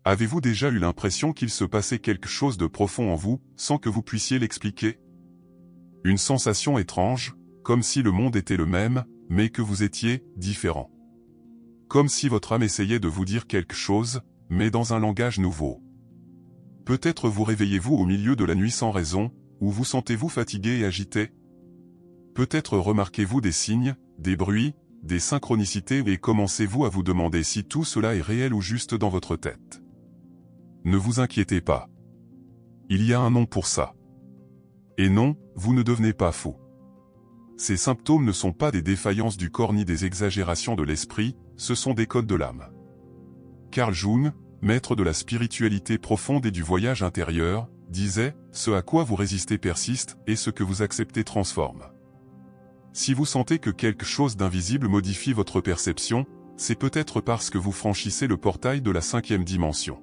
Avez-vous déjà eu l'impression qu'il se passait quelque chose de profond en vous, sans que vous puissiez l'expliquer? Une sensation étrange, comme si le monde était le même, mais que vous étiez différent. Comme si votre âme essayait de vous dire quelque chose, mais dans un langage nouveau. Peut-être vous réveillez-vous au milieu de la nuit sans raison, ou vous sentez-vous fatigué et agité? Peut-être remarquez-vous des signes, des bruits, des synchronicités et commencez-vous à vous demander si tout cela est réel ou juste dans votre tête. Ne vous inquiétez pas. Il y a un nom pour ça. Et non, vous ne devenez pas fou. Ces symptômes ne sont pas des défaillances du corps ni des exagérations de l'esprit, ce sont des codes de l'âme. Carl Jung, maître de la spiritualité profonde et du voyage intérieur, disait « Ce à quoi vous résistez persiste, et ce que vous acceptez transforme ». Si vous sentez que quelque chose d'invisible modifie votre perception, c'est peut-être parce que vous franchissez le portail de la 5e dimension.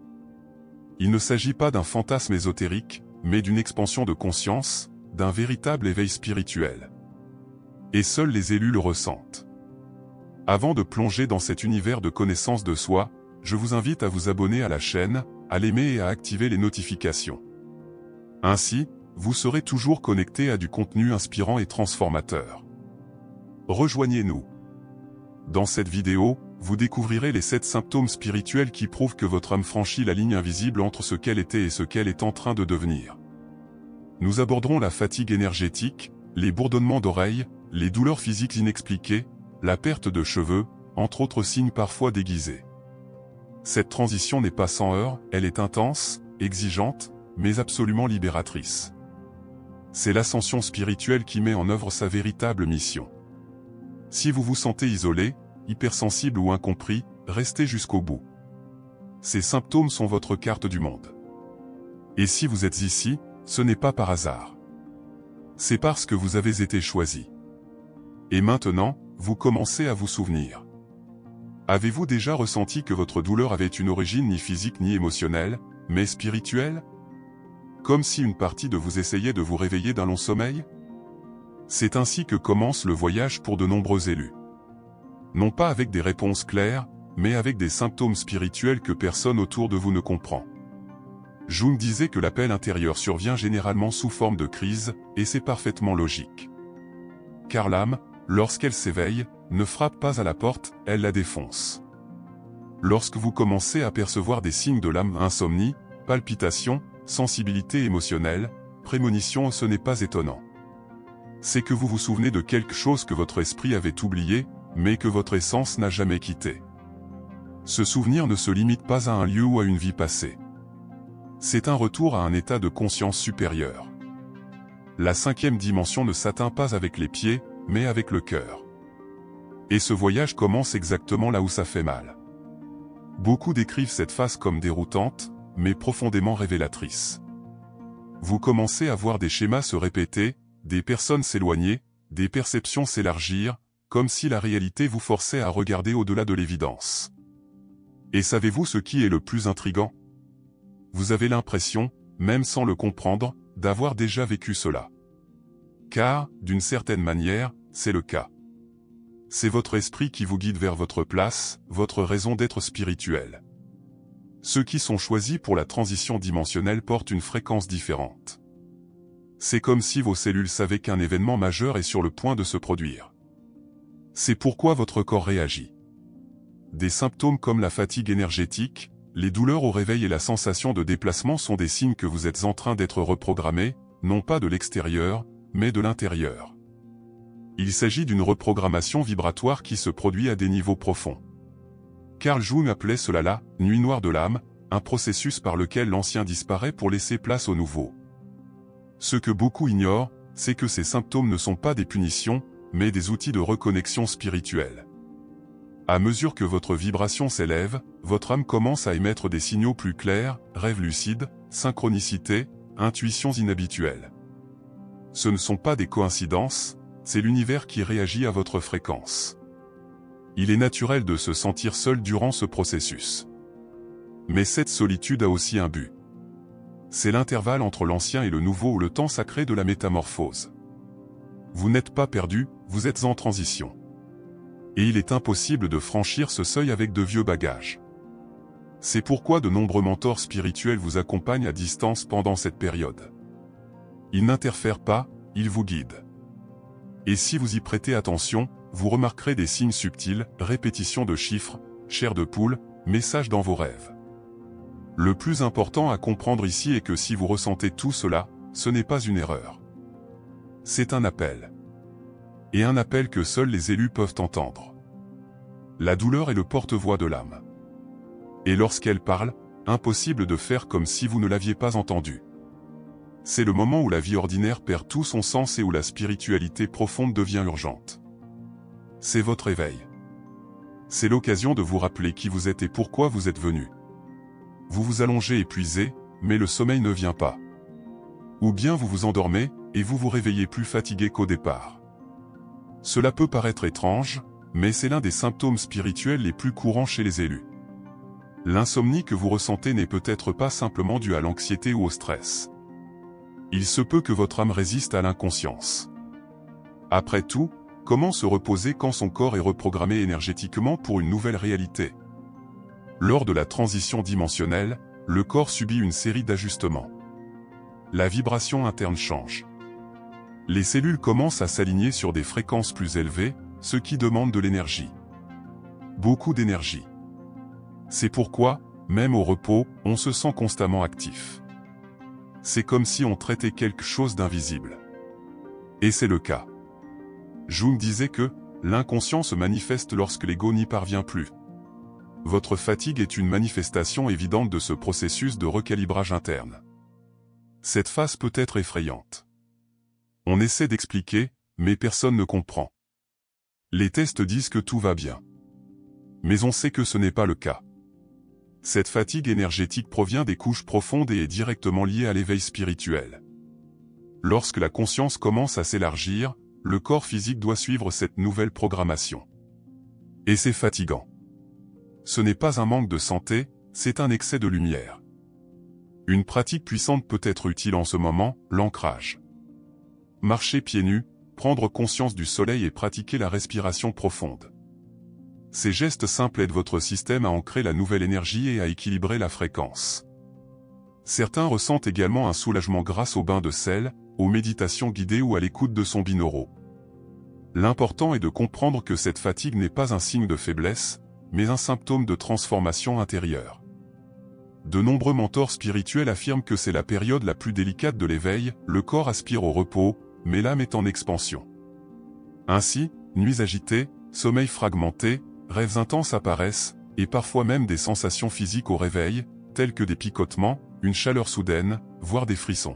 Il ne s'agit pas d'un fantasme ésotérique, mais d'une expansion de conscience, d'un véritable éveil spirituel. Et seuls les élus le ressentent. Avant de plonger dans cet univers de connaissance de soi, je vous invite à vous abonner à la chaîne, à l'aimer et à activer les notifications. Ainsi, vous serez toujours connecté à du contenu inspirant et transformateur. Rejoignez-nous. Dans cette vidéo, vous découvrirez les 7 symptômes spirituels qui prouvent que votre âme franchit la ligne invisible entre ce qu'elle était et ce qu'elle est en train de devenir. Nous aborderons la fatigue énergétique, les bourdonnements d'oreilles, les douleurs physiques inexpliquées, la perte de cheveux, entre autres signes parfois déguisés. Cette transition n'est pas sans heurts, elle est intense, exigeante, mais absolument libératrice. C'est l'ascension spirituelle qui met en œuvre sa véritable mission. Si vous vous sentez isolé, hypersensible ou incompris, restez jusqu'au bout. Ces symptômes sont votre carte du monde. Et si vous êtes ici, ce n'est pas par hasard. C'est parce que vous avez été choisi. Et maintenant, vous commencez à vous souvenir. Avez-vous déjà ressenti que votre douleur avait une origine ni physique ni émotionnelle, mais spirituelle? Comme si une partie de vous essayait de vous réveiller d'un long sommeil? C'est ainsi que commence le voyage pour de nombreux élus. Non pas avec des réponses claires, mais avec des symptômes spirituels que personne autour de vous ne comprend. Jung disait que l'appel intérieur survient généralement sous forme de crise, et c'est parfaitement logique. Car l'âme, lorsqu'elle s'éveille, ne frappe pas à la porte, elle la défonce. Lorsque vous commencez à percevoir des signes de l'âme, insomnie, palpitations, sensibilité émotionnelle, prémonition, ce n'est pas étonnant. C'est que vous vous souvenez de quelque chose que votre esprit avait oublié, mais que votre essence n'a jamais quitté. Ce souvenir ne se limite pas à un lieu ou à une vie passée. C'est un retour à un état de conscience supérieur. La 5e dimension ne s'atteint pas avec les pieds, mais avec le cœur. Et ce voyage commence exactement là où ça fait mal. Beaucoup décrivent cette phase comme déroutante, mais profondément révélatrice. Vous commencez à voir des schémas se répéter, des personnes s'éloigner, des perceptions s'élargir, comme si la réalité vous forçait à regarder au-delà de l'évidence. Et savez-vous ce qui est le plus intrigant? Vous avez l'impression, même sans le comprendre, d'avoir déjà vécu cela. Car, d'une certaine manière, c'est le cas. C'est votre esprit qui vous guide vers votre place, votre raison d'être spirituelle. Ceux qui sont choisis pour la transition dimensionnelle portent une fréquence différente. C'est comme si vos cellules savaient qu'un événement majeur est sur le point de se produire. C'est pourquoi votre corps réagit. Des symptômes comme la fatigue énergétique, les douleurs au réveil et la sensation de déplacement sont des signes que vous êtes en train d'être reprogrammé, non pas de l'extérieur, mais de l'intérieur. Il s'agit d'une reprogrammation vibratoire qui se produit à des niveaux profonds. Carl Jung appelait cela la « nuit noire de l'âme », un processus par lequel l'ancien disparaît pour laisser place au nouveau. Ce que beaucoup ignorent, c'est que ces symptômes ne sont pas des punitions, mais des outils de reconnexion spirituelle. À mesure que votre vibration s'élève, votre âme commence à émettre des signaux plus clairs, rêves lucides, synchronicités, intuitions inhabituelles. Ce ne sont pas des coïncidences, c'est l'univers qui réagit à votre fréquence. Il est naturel de se sentir seul durant ce processus. Mais cette solitude a aussi un but. C'est l'intervalle entre l'ancien et le nouveau ou le temps sacré de la métamorphose. Vous n'êtes pas perdu, vous êtes en transition. Et il est impossible de franchir ce seuil avec de vieux bagages. C'est pourquoi de nombreux mentors spirituels vous accompagnent à distance pendant cette période. Ils n'interfèrent pas, ils vous guident. Et si vous y prêtez attention, vous remarquerez des signes subtils, répétition de chiffres, chair de poule, messages dans vos rêves. Le plus important à comprendre ici est que si vous ressentez tout cela, ce n'est pas une erreur. C'est un appel. Et un appel que seuls les élus peuvent entendre. La douleur est le porte-voix de l'âme. Et lorsqu'elle parle, impossible de faire comme si vous ne l'aviez pas entendue. C'est le moment où la vie ordinaire perd tout son sens et où la spiritualité profonde devient urgente. C'est votre éveil. C'est l'occasion de vous rappeler qui vous êtes et pourquoi vous êtes venu. Vous vous allongez épuisé, mais le sommeil ne vient pas. Ou bien vous vous endormez, et vous vous réveillez plus fatigué qu'au départ. Cela peut paraître étrange, mais c'est l'un des symptômes spirituels les plus courants chez les élus. L'insomnie que vous ressentez n'est peut-être pas simplement due à l'anxiété ou au stress. Il se peut que votre âme résiste à l'inconscience. Après tout, comment se reposer quand son corps est reprogrammé énergétiquement pour une nouvelle réalité? Lors de la transition dimensionnelle, le corps subit une série d'ajustements. La vibration interne change. Les cellules commencent à s'aligner sur des fréquences plus élevées, ce qui demande de l'énergie. Beaucoup d'énergie. C'est pourquoi, même au repos, on se sent constamment actif. C'est comme si on traitait quelque chose d'invisible. Et c'est le cas. Jung disait que l'inconscient se manifeste lorsque l'ego n'y parvient plus. Votre fatigue est une manifestation évidente de ce processus de recalibrage interne. Cette phase peut être effrayante. On essaie d'expliquer, mais personne ne comprend. Les tests disent que tout va bien. Mais on sait que ce n'est pas le cas. Cette fatigue énergétique provient des couches profondes et est directement liée à l'éveil spirituel. Lorsque la conscience commence à s'élargir, le corps physique doit suivre cette nouvelle programmation. Et c'est fatigant. Ce n'est pas un manque de santé, c'est un excès de lumière. Une pratique puissante peut être utile en ce moment, l'ancrage. Marcher pieds nus, prendre conscience du soleil et pratiquer la respiration profonde. Ces gestes simples aident votre système à ancrer la nouvelle énergie et à équilibrer la fréquence. Certains ressentent également un soulagement grâce au bain de sel, aux méditations guidées ou à l'écoute de sons binauraux. L'important est de comprendre que cette fatigue n'est pas un signe de faiblesse, mais un symptôme de transformation intérieure. De nombreux mentors spirituels affirment que c'est la période la plus délicate de l'éveil, le corps aspire au repos, mais l'âme est en expansion. Ainsi, nuits agitées, sommeil fragmenté, rêves intenses apparaissent, et parfois même des sensations physiques au réveil, telles que des picotements, une chaleur soudaine, voire des frissons.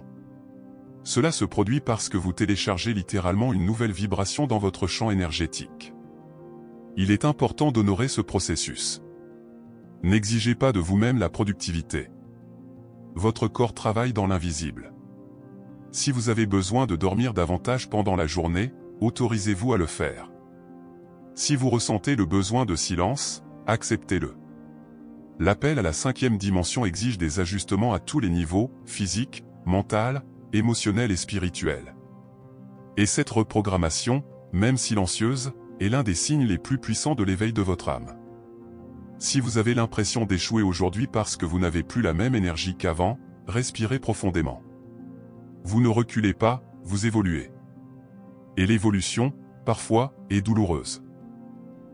Cela se produit parce que vous téléchargez littéralement une nouvelle vibration dans votre champ énergétique. Il est important d'honorer ce processus. N'exigez pas de vous-même la productivité. Votre corps travaille dans l'invisible. Si vous avez besoin de dormir davantage pendant la journée, autorisez-vous à le faire. Si vous ressentez le besoin de silence, acceptez-le. L'appel à la 5e dimension exige des ajustements à tous les niveaux, physique, mental, émotionnel et spirituel. Et cette reprogrammation, même silencieuse, est l'un des signes les plus puissants de l'éveil de votre âme. Si vous avez l'impression d'échouer aujourd'hui parce que vous n'avez plus la même énergie qu'avant, respirez profondément. Vous ne reculez pas, vous évoluez. Et l'évolution, parfois, est douloureuse.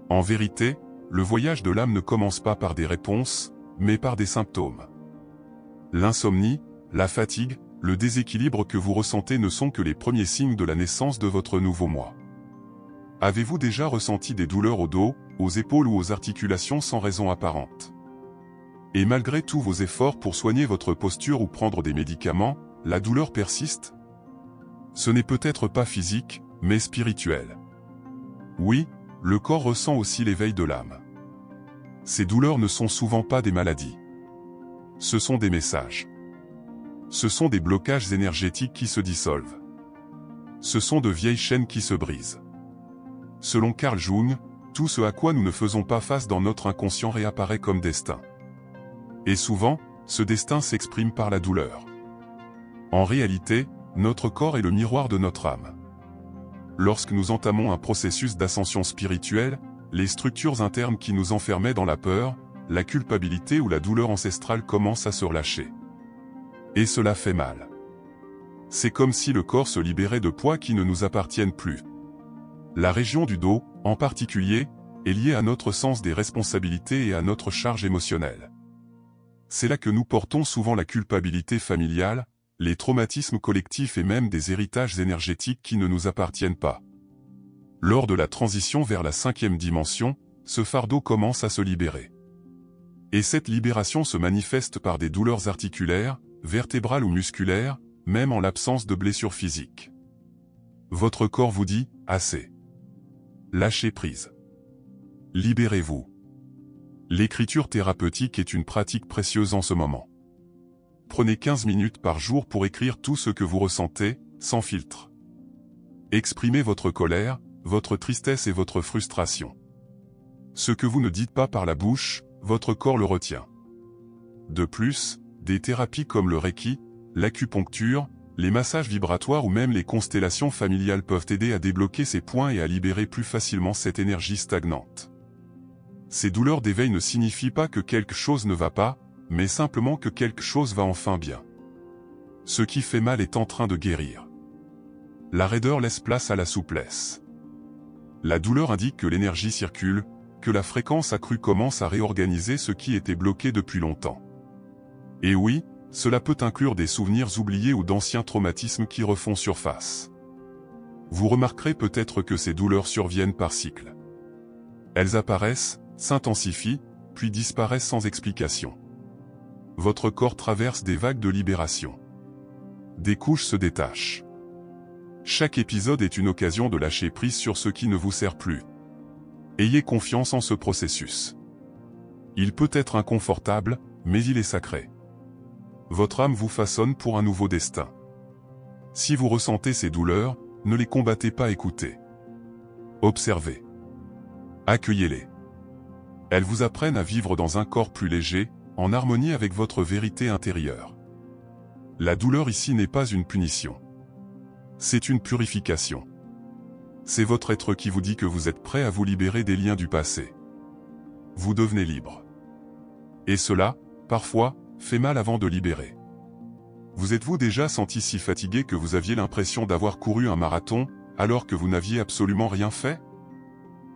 En vérité, le voyage de l'âme ne commence pas par des réponses, mais par des symptômes. L'insomnie, la fatigue, le déséquilibre que vous ressentez ne sont que les premiers signes de la naissance de votre nouveau moi. Avez-vous déjà ressenti des douleurs au dos, aux épaules ou aux articulations sans raison apparente? Et malgré tous vos efforts pour soigner votre posture ou prendre des médicaments, la douleur persiste? Ce n'est peut-être pas physique, mais spirituel. Oui, le corps ressent aussi l'éveil de l'âme. Ces douleurs ne sont souvent pas des maladies. Ce sont des messages. Ce sont des blocages énergétiques qui se dissolvent. Ce sont de vieilles chaînes qui se brisent. Selon Carl Jung, tout ce à quoi nous ne faisons pas face dans notre inconscient réapparaît comme destin. Et souvent, ce destin s'exprime par la douleur. En réalité, notre corps est le miroir de notre âme. Lorsque nous entamons un processus d'ascension spirituelle, les structures internes qui nous enfermaient dans la peur, la culpabilité ou la douleur ancestrale commence à se relâcher. Et cela fait mal. C'est comme si le corps se libérait de poids qui ne nous appartiennent plus. La région du dos, en particulier, est liée à notre sens des responsabilités et à notre charge émotionnelle. C'est là que nous portons souvent la culpabilité familiale, les traumatismes collectifs et même des héritages énergétiques qui ne nous appartiennent pas. Lors de la transition vers la 5e dimension, ce fardeau commence à se libérer. Et cette libération se manifeste par des douleurs articulaires, vertébrales ou musculaires, même en l'absence de blessures physiques. Votre corps vous dit « assez ». Lâchez prise. Libérez-vous. L'écriture thérapeutique est une pratique précieuse en ce moment. Prenez 15 minutes par jour pour écrire tout ce que vous ressentez, sans filtre. Exprimez votre colère, votre tristesse et votre frustration. Ce que vous ne dites pas par la bouche, votre corps le retient. De plus, des thérapies comme le Reiki, l'acupuncture, les massages vibratoires ou même les constellations familiales peuvent aider à débloquer ces points et à libérer plus facilement cette énergie stagnante. Ces douleurs d'éveil ne signifient pas que quelque chose ne va pas, mais simplement que quelque chose va enfin bien. Ce qui fait mal est en train de guérir. La raideur laisse place à la souplesse. La douleur indique que l'énergie circule, que la fréquence accrue commence à réorganiser ce qui était bloqué depuis longtemps. Et oui, cela peut inclure des souvenirs oubliés ou d'anciens traumatismes qui refont surface. Vous remarquerez peut-être que ces douleurs surviennent par cycle. Elles apparaissent, s'intensifient, puis disparaissent sans explication. Votre corps traverse des vagues de libération. Des couches se détachent. Chaque épisode est une occasion de lâcher prise sur ce qui ne vous sert plus. Ayez confiance en ce processus. Il peut être inconfortable, mais il est sacré. Votre âme vous façonne pour un nouveau destin. Si vous ressentez ces douleurs, ne les combattez pas, écoutez. Observez. Accueillez-les. Elles vous apprennent à vivre dans un corps plus léger, en harmonie avec votre vérité intérieure. La douleur ici n'est pas une punition. C'est une purification. C'est votre être qui vous dit que vous êtes prêt à vous libérer des liens du passé. Vous devenez libre. Et cela, parfois, fait mal avant de libérer. Vous êtes-vous déjà senti si fatigué que vous aviez l'impression d'avoir couru un marathon, alors que vous n'aviez absolument rien fait?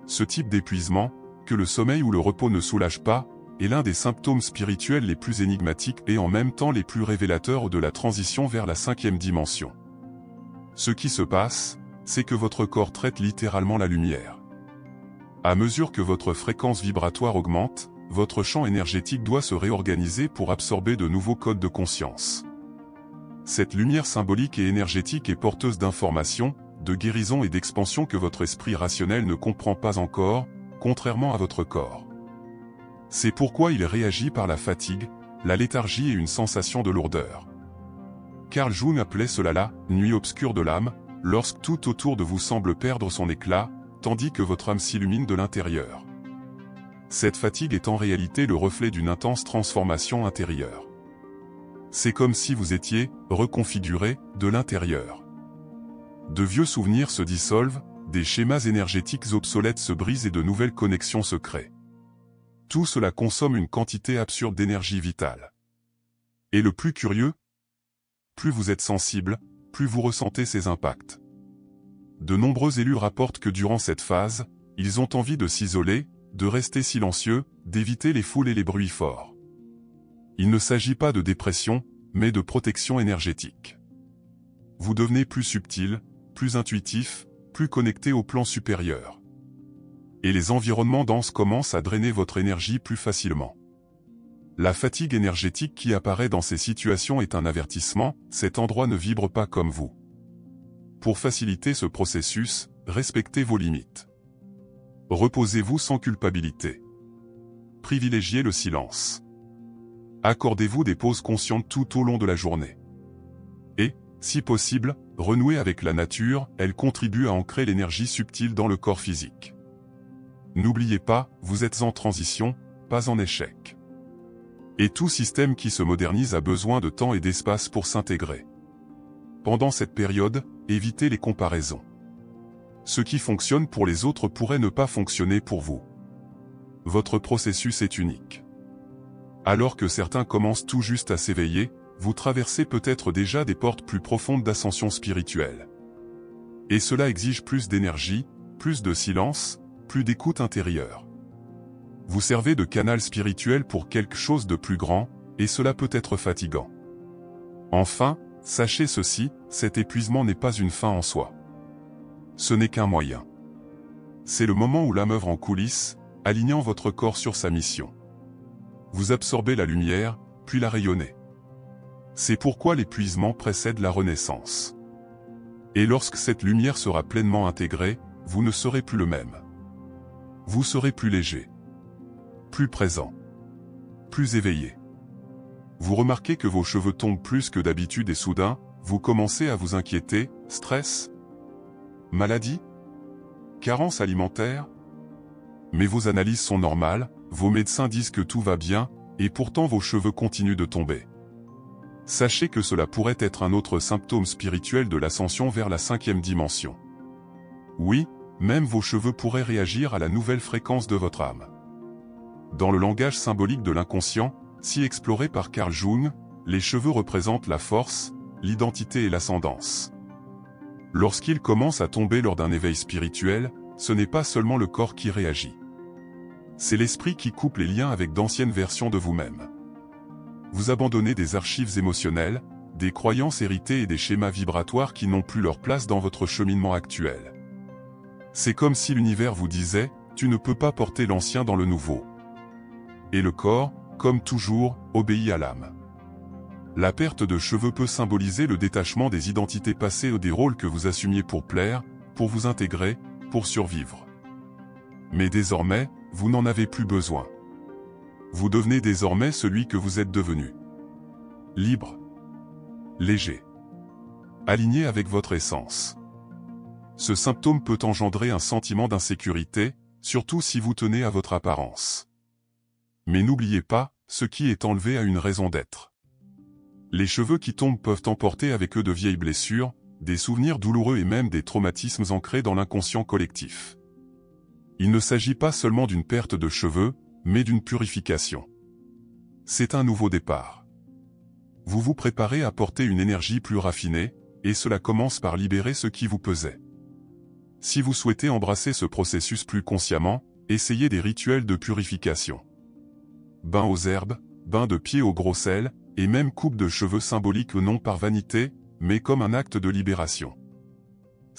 Ce type d'épuisement, que le sommeil ou le repos ne soulage pas, est l'un des symptômes spirituels les plus énigmatiques et en même temps les plus révélateurs de la transition vers la 5e dimension. Ce qui se passe, c'est que votre corps traite littéralement la lumière. À mesure que votre fréquence vibratoire augmente, votre champ énergétique doit se réorganiser pour absorber de nouveaux codes de conscience. Cette lumière symbolique et énergétique est porteuse d'informations, de guérison et d'expansion que votre esprit rationnel ne comprend pas encore, contrairement à votre corps. C'est pourquoi il réagit par la fatigue, la léthargie et une sensation de lourdeur. Carl Jung appelait cela la « nuit obscure de l'âme », lorsque tout autour de vous semble perdre son éclat, tandis que votre âme s'illumine de l'intérieur. Cette fatigue est en réalité le reflet d'une intense transformation intérieure. C'est comme si vous étiez reconfiguré de l'intérieur. De vieux souvenirs se dissolvent, des schémas énergétiques obsolètes se brisent et de nouvelles connexions se créent. Tout cela consomme une quantité absurde d'énergie vitale. Et le plus curieux, plus vous êtes sensible, plus vous ressentez ces impacts. De nombreux élus rapportent que durant cette phase, ils ont envie de s'isoler, de rester silencieux, d'éviter les foules et les bruits forts. Il ne s'agit pas de dépression, mais de protection énergétique. Vous devenez plus subtil, plus intuitif, plus connecté au plan supérieur. Et les environnements denses commencent à drainer votre énergie plus facilement. La fatigue énergétique qui apparaît dans ces situations est un avertissement, cet endroit ne vibre pas comme vous. Pour faciliter ce processus, respectez vos limites. Reposez-vous sans culpabilité. Privilégiez le silence. Accordez-vous des pauses conscientes tout au long de la journée. Et, si possible, renouez avec la nature, elle contribue à ancrer l'énergie subtile dans le corps physique. N'oubliez pas, vous êtes en transition, pas en échec. Et tout système qui se modernise a besoin de temps et d'espace pour s'intégrer. Pendant cette période, évitez les comparaisons. Ce qui fonctionne pour les autres pourrait ne pas fonctionner pour vous. Votre processus est unique. Alors que certains commencent tout juste à s'éveiller, vous traversez peut-être déjà des portes plus profondes d'ascension spirituelle. Et cela exige plus d'énergie, plus de silence, plus d'écoute intérieure. Vous servez de canal spirituel pour quelque chose de plus grand, et cela peut être fatigant. Enfin, sachez ceci, cet épuisement n'est pas une fin en soi. Ce n'est qu'un moyen. C'est le moment où l'âme œuvre en coulisses, alignant votre corps sur sa mission. Vous absorbez la lumière, puis la rayonnez. C'est pourquoi l'épuisement précède la renaissance. Et lorsque cette lumière sera pleinement intégrée, vous ne serez plus le même. Vous serez plus léger, plus présent, plus éveillé. Vous remarquez que vos cheveux tombent plus que d'habitude et soudain, vous commencez à vous inquiéter, stress, maladie, carence alimentaire. Mais vos analyses sont normales, vos médecins disent que tout va bien, et pourtant vos cheveux continuent de tomber. Sachez que cela pourrait être un autre symptôme spirituel de l'ascension vers la 5e dimension. Oui, même vos cheveux pourraient réagir à la nouvelle fréquence de votre âme. Dans le langage symbolique de l'inconscient, si exploré par Carl Jung, les cheveux représentent la force, l'identité et l'ascendance. Lorsqu'ils commencent à tomber lors d'un éveil spirituel, ce n'est pas seulement le corps qui réagit. C'est l'esprit qui coupe les liens avec d'anciennes versions de vous-même. Vous abandonnez des archives émotionnelles, des croyances héritées et des schémas vibratoires qui n'ont plus leur place dans votre cheminement actuel. C'est comme si l'univers vous disait, tu ne peux pas porter l'ancien dans le nouveau. Et le corps, comme toujours, obéit à l'âme. La perte de cheveux peut symboliser le détachement des identités passées ou des rôles que vous assumiez pour plaire, pour vous intégrer, pour survivre. Mais désormais, vous n'en avez plus besoin. Vous devenez désormais celui que vous êtes devenu. Libre. Léger. Aligné avec votre essence. Ce symptôme peut engendrer un sentiment d'insécurité, surtout si vous tenez à votre apparence. Mais n'oubliez pas, ce qui est enlevé a une raison d'être. Les cheveux qui tombent peuvent emporter avec eux de vieilles blessures, des souvenirs douloureux et même des traumatismes ancrés dans l'inconscient collectif. Il ne s'agit pas seulement d'une perte de cheveux, mais d'une purification. C'est un nouveau départ. Vous vous préparez à porter une énergie plus raffinée, et cela commence par libérer ce qui vous pesait. Si vous souhaitez embrasser ce processus plus consciemment, essayez des rituels de purification. Bain aux herbes, bain de pied au gros sel, et même coupe de cheveux symbolique non par vanité, mais comme un acte de libération.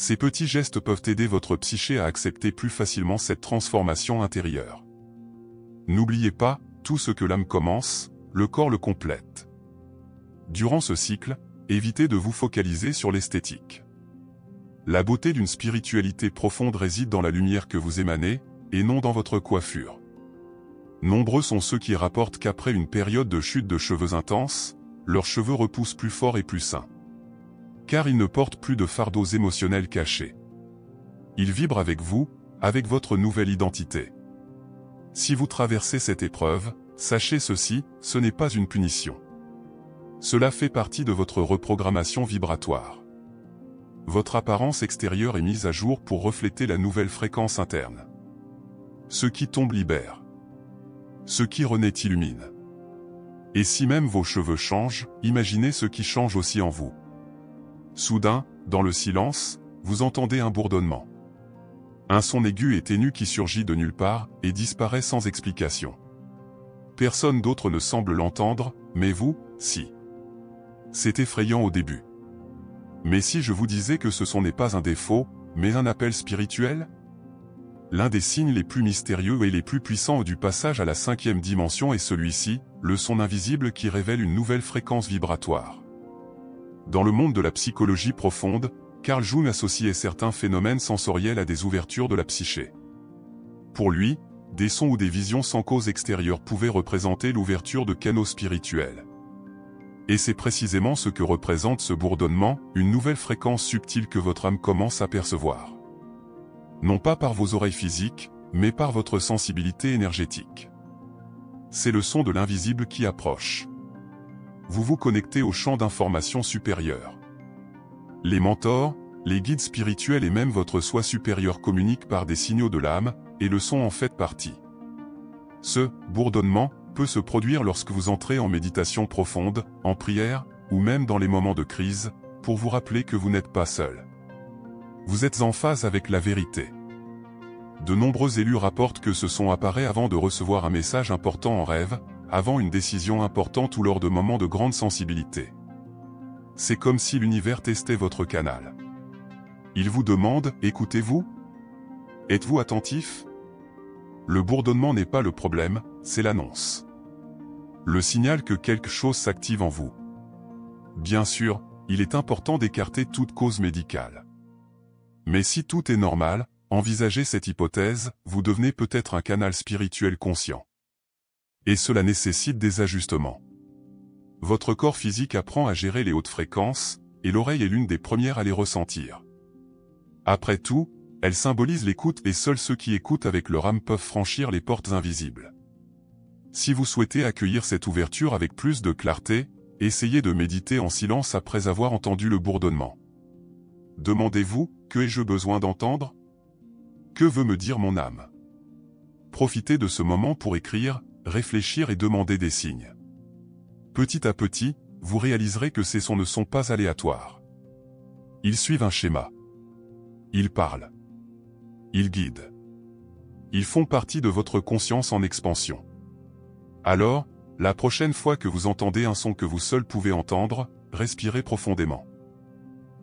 Ces petits gestes peuvent aider votre psyché à accepter plus facilement cette transformation intérieure. N'oubliez pas, tout ce que l'âme commence, le corps le complète. Durant ce cycle, évitez de vous focaliser sur l'esthétique. La beauté d'une spiritualité profonde réside dans la lumière que vous émanez, et non dans votre coiffure. Nombreux sont ceux qui rapportent qu'après une période de chute de cheveux intense, leurs cheveux repoussent plus fort et plus sains. Car ils ne portent plus de fardeaux émotionnels cachés. Ils vibrent avec vous, avec votre nouvelle identité. Si vous traversez cette épreuve, sachez ceci, ce n'est pas une punition. Cela fait partie de votre reprogrammation vibratoire. Votre apparence extérieure est mise à jour pour refléter la nouvelle fréquence interne. Ce qui tombe libère. Ce qui renaît illumine. Et si même vos cheveux changent, imaginez ce qui change aussi en vous. Soudain, dans le silence, vous entendez un bourdonnement. Un son aigu et ténu qui surgit de nulle part et disparaît sans explication. Personne d'autre ne semble l'entendre, mais vous, si. C'est effrayant au début. Mais si je vous disais que ce son n'est pas un défaut, mais un appel spirituel? L'un des signes les plus mystérieux et les plus puissants du passage à la 5e dimension est celui-ci, le son invisible qui révèle une nouvelle fréquence vibratoire. Dans le monde de la psychologie profonde, Carl Jung associait certains phénomènes sensoriels à des ouvertures de la psyché. Pour lui, des sons ou des visions sans cause extérieure pouvaient représenter l'ouverture de canaux spirituels. Et c'est précisément ce que représente ce bourdonnement, une nouvelle fréquence subtile que votre âme commence à percevoir. Non pas par vos oreilles physiques, mais par votre sensibilité énergétique. C'est le son de l'invisible qui approche. Vous vous connectez au champ d'information supérieur. Les mentors, les guides spirituels et même votre soi supérieur communiquent par des signaux de l'âme, et le son en fait partie. Ce bourdonnement peut se produire lorsque vous entrez en méditation profonde, en prière, ou même dans les moments de crise, pour vous rappeler que vous n'êtes pas seul. Vous êtes en phase avec la vérité. De nombreux élus rapportent que ce son apparaît avant de recevoir un message important en rêve, avant une décision importante ou lors de moments de grande sensibilité. C'est comme si l'univers testait votre canal. Il vous demande, écoutez-vous? Êtes-vous attentif? Le bourdonnement n'est pas le problème, c'est l'annonce. Le signal que quelque chose s'active en vous. Bien sûr, il est important d'écarter toute cause médicale. Mais si tout est normal, envisagez cette hypothèse, vous devenez peut-être un canal spirituel conscient. Et cela nécessite des ajustements. Votre corps physique apprend à gérer les hautes fréquences, et l'oreille est l'une des premières à les ressentir. Après tout, elle symbolise l'écoute et seuls ceux qui écoutent avec leur âme peuvent franchir les portes invisibles. Si vous souhaitez accueillir cette ouverture avec plus de clarté, essayez de méditer en silence après avoir entendu le bourdonnement. Demandez-vous, que ai-je besoin d'entendre? Que veut me dire mon âme? Profitez de ce moment pour écrire, réfléchir et demander des signes. Petit à petit, vous réaliserez que ces sons ne sont pas aléatoires. Ils suivent un schéma. Ils parlent. Ils guident. Ils font partie de votre conscience en expansion. Alors, la prochaine fois que vous entendez un son que vous seul pouvez entendre, respirez profondément.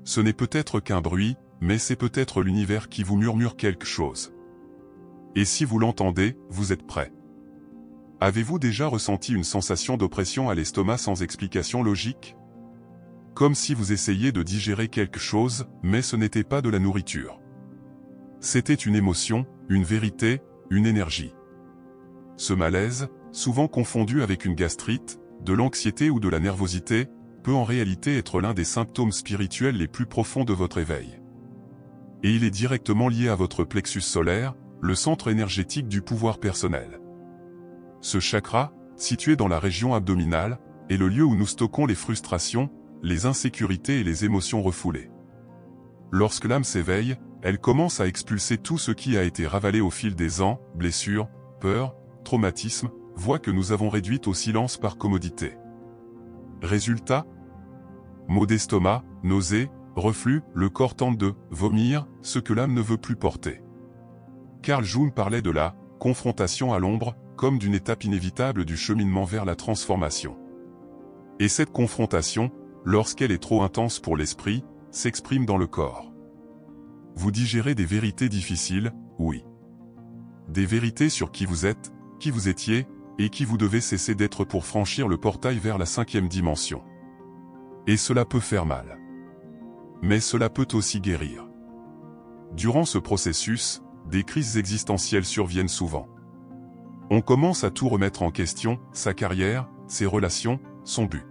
Ce n'est peut-être qu'un bruit, mais c'est peut-être l'univers qui vous murmure quelque chose. Et si vous l'entendez, vous êtes prêt. Avez-vous déjà ressenti une sensation d'oppression à l'estomac sans explication logique? Comme si vous essayiez de digérer quelque chose, mais ce n'était pas de la nourriture. C'était une émotion, une vérité, une énergie. Ce malaise, souvent confondu avec une gastrite, de l'anxiété ou de la nervosité, peut en réalité être l'un des symptômes spirituels les plus profonds de votre éveil. Et il est directement lié à votre plexus solaire, le centre énergétique du pouvoir personnel. Ce chakra, situé dans la région abdominale, est le lieu où nous stockons les frustrations, les insécurités et les émotions refoulées. Lorsque l'âme s'éveille, elle commence à expulser tout ce qui a été ravalé au fil des ans, blessures, peurs, traumatismes, voix que nous avons réduites au silence par commodité. Résultat? Maux d'estomac, nausées, reflux, le corps tente de vomir, ce que l'âme ne veut plus porter. Carl Jung parlait de la confrontation à l'ombre, comme d'une étape inévitable du cheminement vers la transformation. Et cette confrontation, lorsqu'elle est trop intense pour l'esprit, s'exprime dans le corps. Vous digérez des vérités difficiles, oui. Des vérités sur qui vous êtes, qui vous étiez, et qui vous devez cesser d'être pour franchir le portail vers la 5e dimension. Et cela peut faire mal. Mais cela peut aussi guérir. Durant ce processus, des crises existentielles surviennent souvent. On commence à tout remettre en question, sa carrière, ses relations, son but.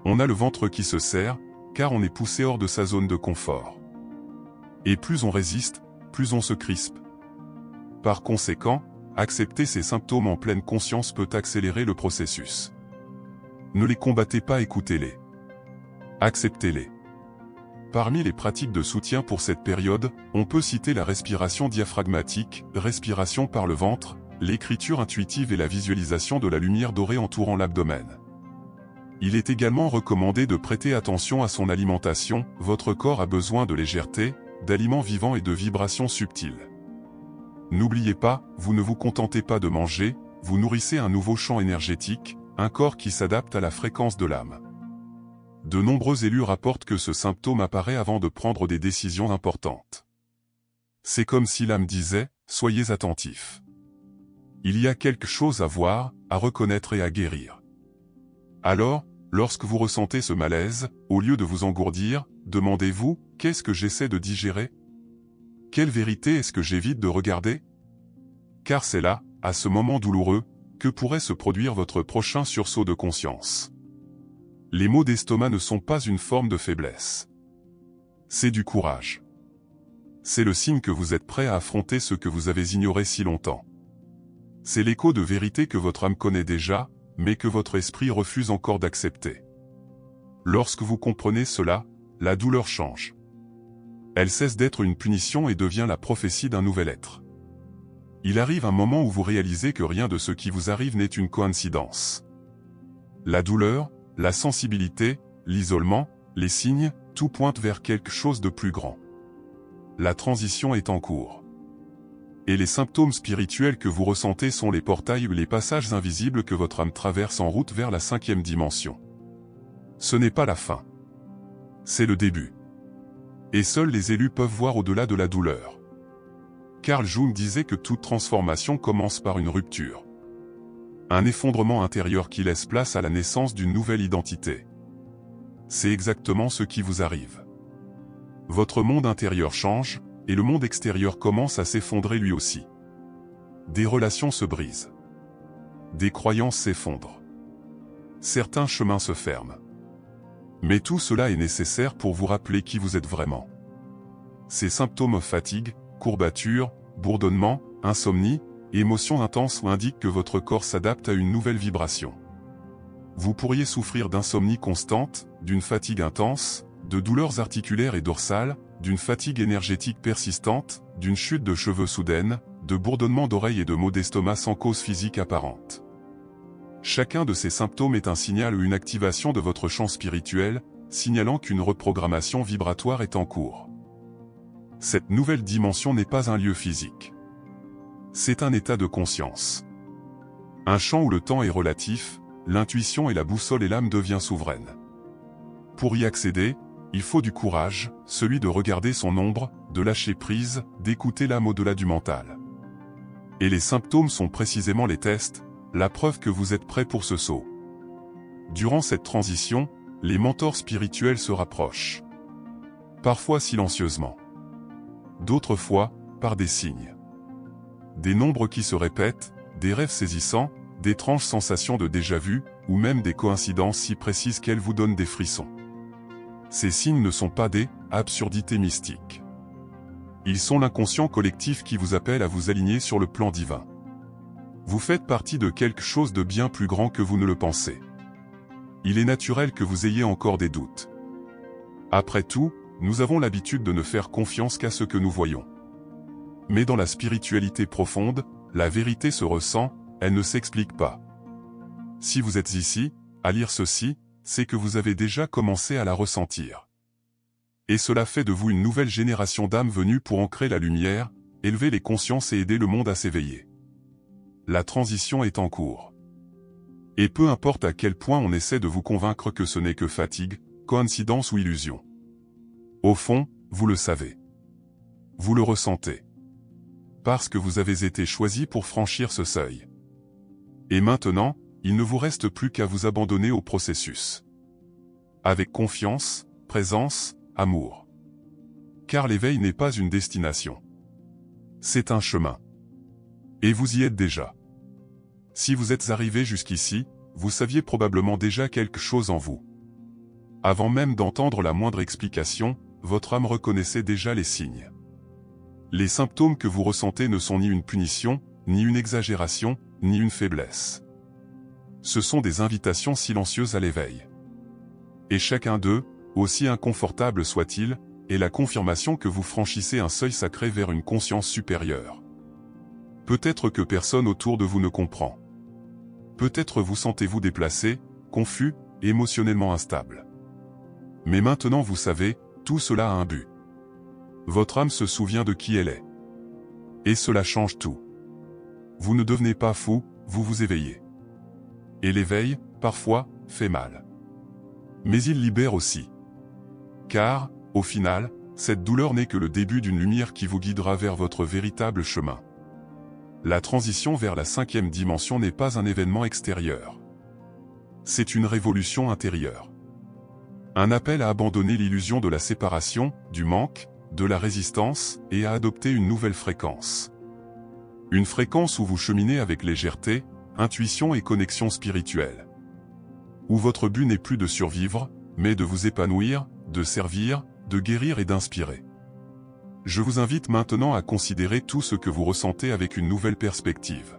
On a le ventre qui se serre, car on est poussé hors de sa zone de confort. Et plus on résiste, plus on se crispe. Par conséquent, accepter ces symptômes en pleine conscience peut accélérer le processus. Ne les combattez pas, écoutez-les. Acceptez-les. Parmi les pratiques de soutien pour cette période, on peut citer la respiration diaphragmatique, respiration par le ventre, l'écriture intuitive et la visualisation de la lumière dorée entourant l'abdomen. Il est également recommandé de prêter attention à son alimentation, votre corps a besoin de légèreté, d'aliments vivants et de vibrations subtiles. N'oubliez pas, vous ne vous contentez pas de manger, vous nourrissez un nouveau champ énergétique, un corps qui s'adapte à la fréquence de l'âme. De nombreux élus rapportent que ce symptôme apparaît avant de prendre des décisions importantes. C'est comme si l'âme disait, soyez attentifs. Il y a quelque chose à voir, à reconnaître et à guérir. Alors, lorsque vous ressentez ce malaise, au lieu de vous engourdir, demandez-vous, qu'est-ce que j'essaie de digérer? Quelle vérité est-ce que j'évite de regarder? Car c'est là, à ce moment douloureux, que pourrait se produire votre prochain sursaut de conscience. Les maux d'estomac ne sont pas une forme de faiblesse. C'est du courage. C'est le signe que vous êtes prêt à affronter ce que vous avez ignoré si longtemps. C'est l'écho de vérité que votre âme connaît déjà, mais que votre esprit refuse encore d'accepter. Lorsque vous comprenez cela, la douleur change. Elle cesse d'être une punition et devient la prophétie d'un nouvel être. Il arrive un moment où vous réalisez que rien de ce qui vous arrive n'est une coïncidence. La douleur, la sensibilité, l'isolement, les signes, tout pointe vers quelque chose de plus grand. La transition est en cours. Et les symptômes spirituels que vous ressentez sont les portails ou les passages invisibles que votre âme traverse en route vers la 5e dimension. Ce n'est pas la fin. C'est le début. Et seuls les élus peuvent voir au-delà de la douleur. Carl Jung disait que toute transformation commence par une rupture. Un effondrement intérieur qui laisse place à la naissance d'une nouvelle identité. C'est exactement ce qui vous arrive. Votre monde intérieur change, et le monde extérieur commence à s'effondrer lui aussi. Des relations se brisent. Des croyances s'effondrent. Certains chemins se ferment. Mais tout cela est nécessaire pour vous rappeler qui vous êtes vraiment. Ces symptômes fatigue, courbature, bourdonnement, insomnie, émotions intenses indiquent que votre corps s'adapte à une nouvelle vibration. Vous pourriez souffrir d'insomnie constante, d'une fatigue intense, de douleurs articulaires et dorsales, d'une fatigue énergétique persistante, d'une chute de cheveux soudaine, de bourdonnements d'oreilles et de maux d'estomac sans cause physique apparente. Chacun de ces symptômes est un signal ou une activation de votre champ spirituel, signalant qu'une reprogrammation vibratoire est en cours. Cette nouvelle dimension n'est pas un lieu physique. C'est un état de conscience. Un champ où le temps est relatif, l'intuition et la boussole et l'âme devient souveraine. Pour y accéder, il faut du courage, celui de regarder son ombre, de lâcher prise, d'écouter l'âme au-delà du mental. Et les symptômes sont précisément les tests, la preuve que vous êtes prêt pour ce saut. Durant cette transition, les mentors spirituels se rapprochent. Parfois silencieusement. D'autres fois, par des signes. Des nombres qui se répètent, des rêves saisissants, d'étranges sensations de déjà-vu, ou même des coïncidences si précises qu'elles vous donnent des frissons. Ces signes ne sont pas des absurdités mystiques. Ils sont l'inconscient collectif qui vous appelle à vous aligner sur le plan divin. Vous faites partie de quelque chose de bien plus grand que vous ne le pensez. Il est naturel que vous ayez encore des doutes. Après tout, nous avons l'habitude de ne faire confiance qu'à ce que nous voyons. Mais dans la spiritualité profonde, la vérité se ressent, elle ne s'explique pas. Si vous êtes ici, à lire ceci, c'est que vous avez déjà commencé à la ressentir. Et cela fait de vous une nouvelle génération d'âmes venues pour ancrer la lumière, élever les consciences et aider le monde à s'éveiller. La transition est en cours. Et peu importe à quel point on essaie de vous convaincre que ce n'est que fatigue, coïncidence ou illusion. Au fond, vous le savez. Vous le ressentez. Parce que vous avez été choisi pour franchir ce seuil. Et maintenant, il ne vous reste plus qu'à vous abandonner au processus. Avec confiance, présence, amour. Car l'éveil n'est pas une destination. C'est un chemin. Et vous y êtes déjà. Si vous êtes arrivé jusqu'ici, vous saviez probablement déjà quelque chose en vous. Avant même d'entendre la moindre explication, votre âme reconnaissait déjà les signes. Les symptômes que vous ressentez ne sont ni une punition, ni une exagération, ni une faiblesse. Ce sont des invitations silencieuses à l'éveil. Et chacun d'eux, aussi inconfortable soit-il, est la confirmation que vous franchissez un seuil sacré vers une conscience supérieure. Peut-être que personne autour de vous ne comprend. Peut-être vous sentez-vous déplacé, confus, émotionnellement instable. Mais maintenant vous savez, tout cela a un but. Votre âme se souvient de qui elle est. Et cela change tout. Vous ne devenez pas fou, vous vous éveillez. Et l'éveil, parfois, fait mal. Mais il libère aussi. Car, au final, cette douleur n'est que le début d'une lumière qui vous guidera vers votre véritable chemin. La transition vers la 5e dimension n'est pas un événement extérieur. C'est une révolution intérieure. Un appel à abandonner l'illusion de la séparation, du manque, de la résistance, et à adopter une nouvelle fréquence. Une fréquence où vous cheminez avec légèreté, intuition et connexion spirituelle. Où votre but n'est plus de survivre, mais de vous épanouir, de servir, de guérir et d'inspirer. Je vous invite maintenant à considérer tout ce que vous ressentez avec une nouvelle perspective.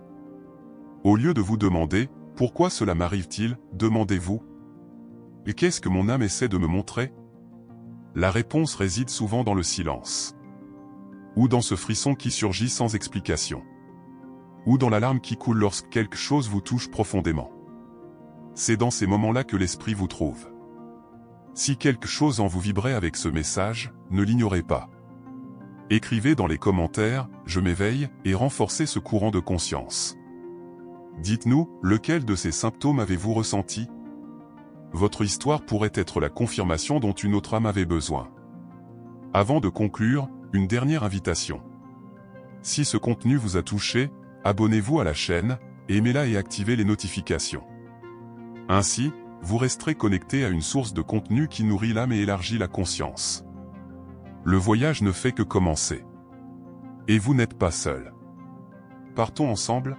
Au lieu de vous demander « Pourquoi cela m'arrive-t-il ?», demandez-vous « Et qu'est-ce que mon âme essaie de me montrer ?» La réponse réside souvent dans le silence. Ou dans ce frisson qui surgit sans explication. ou dans la larme qui coule lorsque quelque chose vous touche profondément. C'est dans ces moments-là que l'esprit vous trouve. Si quelque chose en vous vibrait avec ce message, ne l'ignorez pas. Écrivez dans les commentaires « Je m'éveille » et renforcez ce courant de conscience. Dites-nous, lequel de ces symptômes avez-vous ressenti? Votre histoire pourrait être la confirmation dont une autre âme avait besoin. Avant de conclure, une dernière invitation. Si ce contenu vous a touché, abonnez-vous à la chaîne, aimez-la et activez les notifications. Ainsi, vous resterez connecté à une source de contenu qui nourrit l'âme et élargit la conscience. Le voyage ne fait que commencer. Et vous n'êtes pas seul. Partons ensemble,